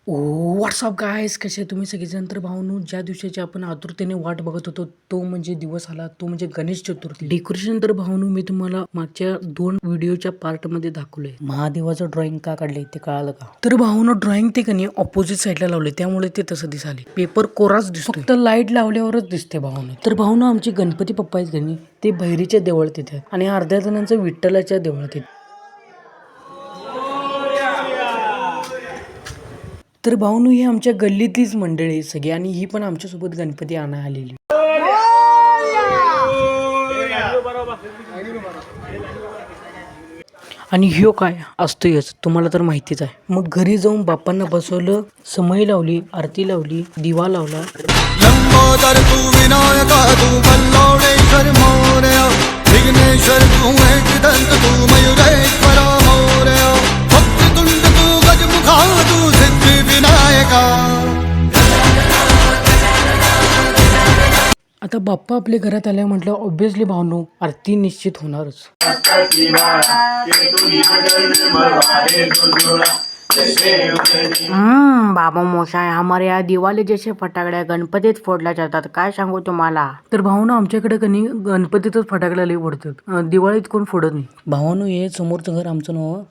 WhatsApp guys, कसे तुम्ही सगळेजण. तर भावनो, ज्या दिवसाची आपण आतुरतेने वाट बघत होतो तो म्हणजे दिवस आला, तो म्हणजे गणेश चतुर्थी. डेकोरेशन तर भावनो मी तुम्हाला मागच्या 2 व्हिडिओच्या पार्टमध्ये दाखवलंय. महादेवाचं ड्रॉइंग का काढले ते कळालं का? तर भावनो, ड्रॉइंग ते कणी ऑपोजिट साईडला लावले, त्यामुळे ते तसं दिसाले. पेपर कोराच दिसतो, फक्त लाईट लावल्यावरच दिसते भावनो. तर भावनो, आमचे गणपती पप्पा आहेत कणी ते भैरीच्या देवळात येतात आणि अर्ध्या जणांचं विठ्ठलाच्या देवळात येतात. तर भावनो, ही आमच्या गल्लीतलीच मंडळी आहे सगळी आणि ही पण आमच्यासोबत गणपती आणायला आलेली. आणि ह्यो काय असतोयच, तुम्हाला तर माहितीच आहे. मग घरी जाऊन बाप्पांना बसवलं, समई लावली, आरती लावली, दिवा लावला. लंबोदर तू विनायका तू बल्लावडेश्वर मोरया विघ्नेश्वर तू एकदंत तू मयुरेश्वरा मोरया भक्ततुंड तू गजमुखा तू सिद्धी विनायका. आता बाप्पा आपल्या घरात आल्या म्हटलं ऑब्विसली भावनो आरती निश्चित होणारच. बाबा मोशा है हमारे यहाँ दिवाळी जैसे फटाकड्या गणपतीत फोडल्या जातात, काय सांगू तुम्हाला. तर भावनो, आमच्याकडे कधी गणपतीतच फटाकड्या लई फोडतात, दिवाळीत कोण फोडत नाही. भावानो, हे समोरचं घर आमचं नाव